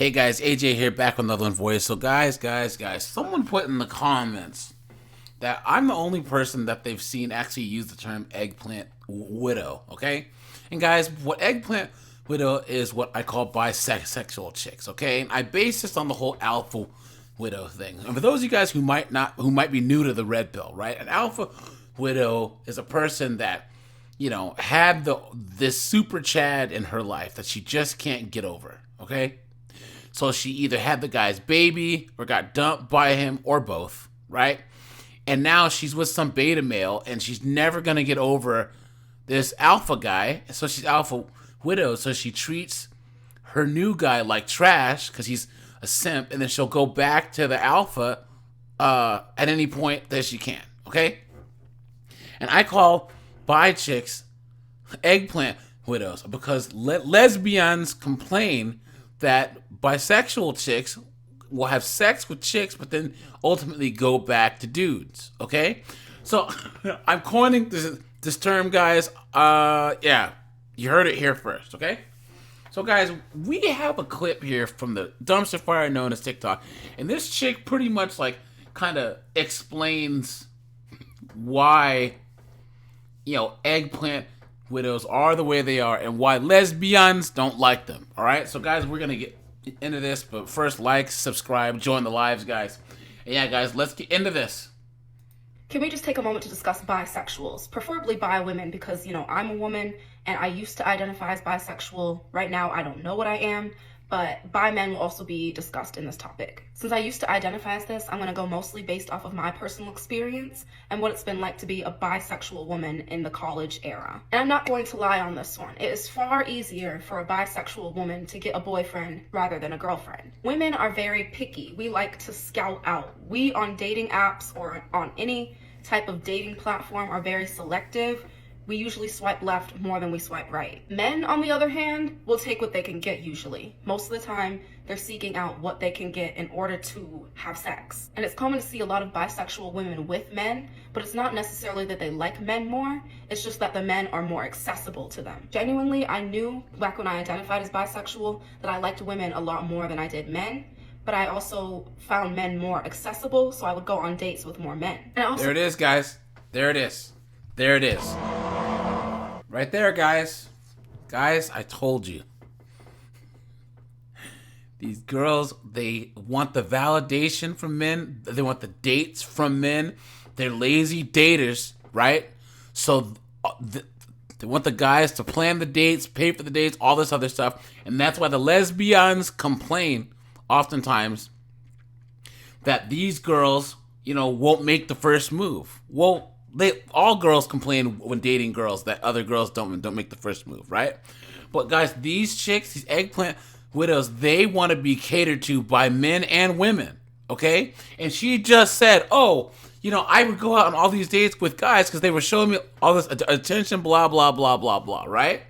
Hey guys, AJ here, back with another voice. So guys, someone put in the comments that I'm the only person that they've seen actually use the term eggplant widow, okay? And guys, what eggplant widow is what I call bisexual chicks, okay? And I base this on the whole alpha widow thing. And for those of you guys who might be new to the red pill, right? An alpha widow is a person that, had this super Chad in her life that she just can't get over, okay? So she either had the guy's baby or got dumped by him or both, right? And now she's with some beta male and she's never going to get over this alpha guy. So she's alpha widow. So she treats her new guy like trash because he's a simp. And then she'll go back to the alpha at any point that she can, okay? And I call bi chicks eggplant widows because lesbians complain that bisexual chicks will have sex with chicks, but then ultimately go back to dudes. Okay, so I'm coining this term, guys. Yeah, you heard it here first. Okay, so guys, we have a clip here from the dumpster fire known as TikTok, and this chick pretty much kind of explains why eggplant widows are the way they are and why lesbians don't like them. All right, so guys, we're gonna get into this, but first, like, subscribe, join the lives, guys. And yeah, guys, let's get into this. Can we just take a moment to discuss bisexuals, preferably bi women, because I'm a woman and I used to identify as bisexual. Right now I don't know what I am, but bi men will also be discussed in this topic. Since I used to identify as this, I'm going to go mostly based off of my personal experience and what it's been like to be a bisexual woman in the college era. And I'm not going to lie on this one. It is far easier for a bisexual woman to get a boyfriend rather than a girlfriend. Women are very picky. We like to scout out. We on dating apps or on any type of dating platform are very selective. We usually swipe left more than we swipe right. Men, on the other hand, will take what they can get usually. Most of the time, they're seeking out what they can get in order to have sex. And it's common to see a lot of bisexual women with men, but it's not necessarily that they like men more, it's just that the men are more accessible to them. Genuinely, I knew back when I identified as bisexual that I liked women a lot more than I did men, but I also found men more accessible, so I would go on dates with more men. And there it is, guys. There it is. There it is. Right there, guys. Guys, I told you. These girls, they want the validation from men. They want the dates from men. They're lazy daters, right? So they want the guys to plan the dates, pay for the dates, all this other stuff. And that's why the lesbians complain oftentimes that these girls, won't make the first move. Well, all girls complain when dating girls that other girls don't make the first move, right? But guys, these chicks, these eggplant widows, they want to be catered to by men and women, okay? And she just said, I would go out on all these dates with guys because they were showing me all this attention, blah, blah, blah, blah, blah, right?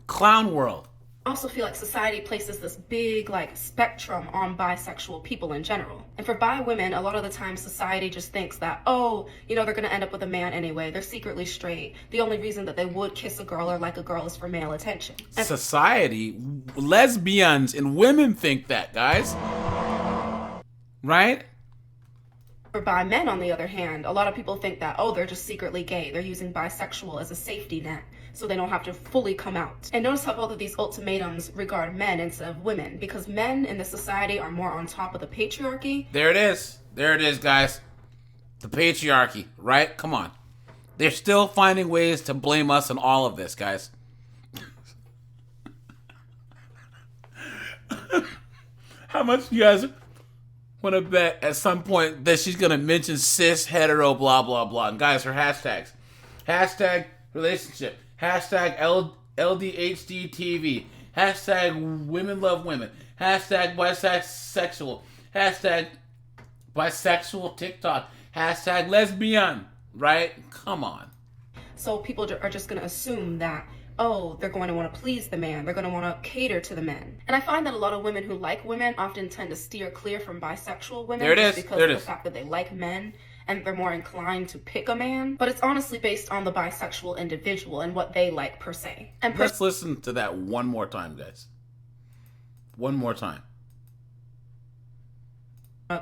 Clown world. I also feel like society places this big spectrum on bisexual people in general. And for bi women, a lot of the time society just thinks that, they're going to end up with a man anyway. They're secretly straight. The only reason that they would kiss a girl or like a girl is for male attention. And society, lesbians and women think that, guys. Right? For bi men, on the other hand, a lot of people think that, they're just secretly gay. They're using bisexual as a safety net so they don't have to fully come out. And notice how both of these ultimatums regard men instead of women, because men in this society are more on top of the patriarchy. There it is. There it is, guys. The patriarchy, right? Come on. They're still finding ways to blame us on all of this, guys. How much you guys want to bet at some point that she's going to mention cis, hetero, blah, blah, blah. And guys, her hashtags. Hashtag relationship. Hashtag LDHDTV. Hashtag women love women. Hashtag bisexual. Hashtag bisexual TikTok. Hashtag lesbian. Right? Come on. So people are just going to assume that they're going to want to please the man. They're going to want to cater to the men. And I find that a lot of women who like women often tend to steer clear from bisexual women. There it is. Because of the fact that they like men and they're more inclined to pick a man. But it's honestly based on the bisexual individual and what they like per se. And let's listen to that one more time, guys. One more time.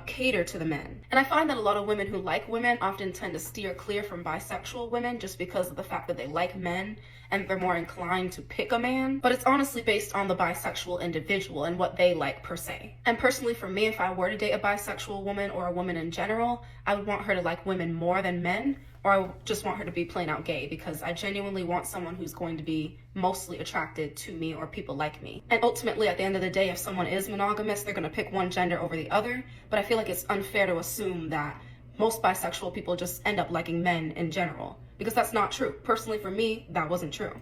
cater to the men. And I find that a lot of women who like women often tend to steer clear from bisexual women just because of the fact that they like men and they're more inclined to pick a man. But it's honestly based on the bisexual individual and what they like per se. And personally for me, if I were to date a bisexual woman or a woman in general, I would want her to like women more than men, or I just want her to be plain out gay, because I genuinely want someone who's going to be mostly attracted to me or people like me. And ultimately, at the end of the day, if someone is monogamous, they're going to pick one gender over the other. But I feel like it's unfair to assume that most bisexual people just end up liking men in general, because that's not true. Personally, for me, that wasn't true.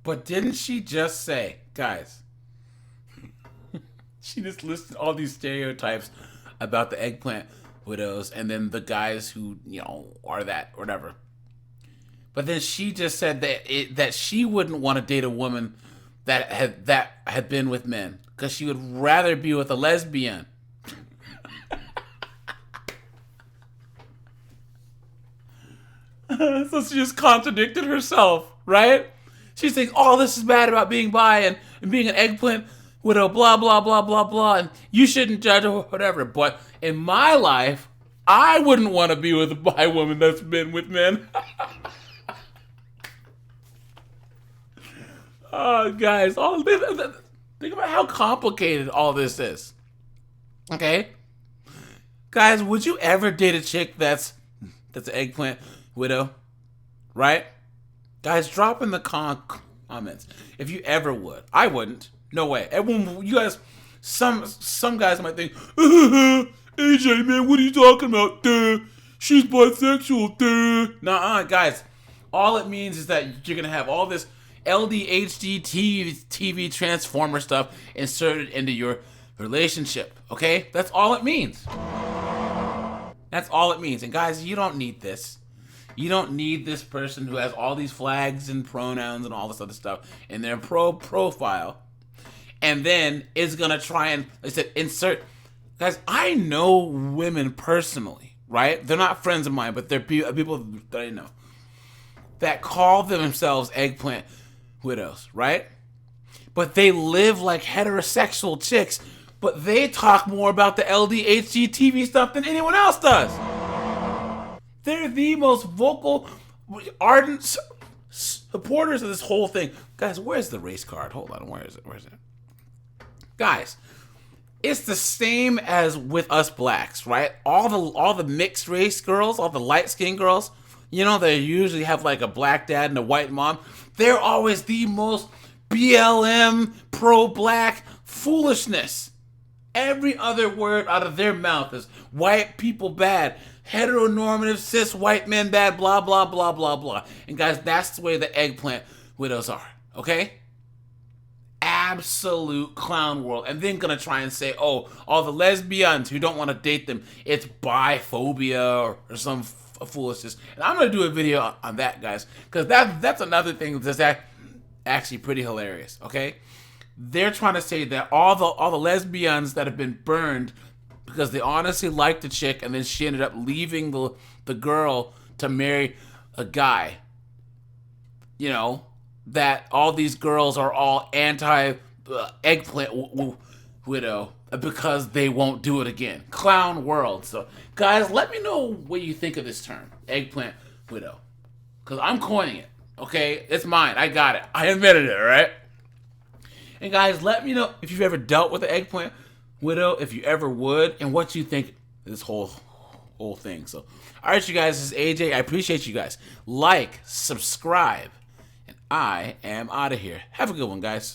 But didn't she just say, guys, she just listed all these stereotypes about the eggplant widows and then the guys who, are that or whatever. But then she just said that she wouldn't want to date a woman that had been with men because she would rather be with a lesbian. So she just contradicted herself, right? She's saying, oh, this is bad about being bi and being an eggplant widow, blah, blah, blah, blah, blah, and you shouldn't judge or whatever. But in my life, I wouldn't want to be with a bi woman that's been with men. Oh, guys, think about how complicated all this is. Okay? Guys, would you ever date a chick that's an eggplant widow? Right? Guys, drop in the comments if you ever would. I wouldn't. No way. Everyone, you guys, some guys might think, AJ, man, what are you talking about? Duh. She's bisexual. Duh. Nuh-uh, guys. All it means is that you're going to have all this LDHD TV transformer stuff inserted into your relationship. Okay? That's all it means. That's all it means. And guys, you don't need this. You don't need this person who has all these flags and pronouns and all this other stuff in their profile. And then is going to try and, like I said, insert. Guys, I know women personally, right? They're not friends of mine, but they're people that I know that call themselves eggplant widows, right? But they live like heterosexual chicks, but they talk more about the LDHG TV stuff than anyone else does. They're the most vocal, ardent supporters of this whole thing. Guys, where's the race card? Hold on, where is it? Guys, it's the same as with us blacks, right? All the mixed race girls, all the light-skinned girls, they usually have like a black dad and a white mom. They're always the most BLM, pro-black foolishness. Every other word out of their mouth is white people bad, heteronormative cis white men bad, blah, blah, blah, blah, blah. And guys, that's the way the eggplant widows are, okay? Absolute clown world. And then gonna try and say, oh, all the lesbians who don't want to date them, it's biphobia or some foolishness. And I'm gonna do a video on that, guys, because that's another thing that's actually pretty hilarious, okay? They're trying to say that all the lesbians that have been burned because they honestly liked the chick and then she ended up leaving the girl to marry a guy. That all these girls are all anti-eggplant widow because they won't do it again. Clown world. So, guys, let me know what you think of this term, eggplant widow. Because I'm coining it, okay? It's mine. I got it. I invented it, all right? And, guys, let me know if you've ever dealt with an eggplant widow, if you ever would, and what you think of this whole thing. So, all right, you guys, this is AJ. I appreciate you guys. Like, subscribe. I am out of here. Have a good one, guys.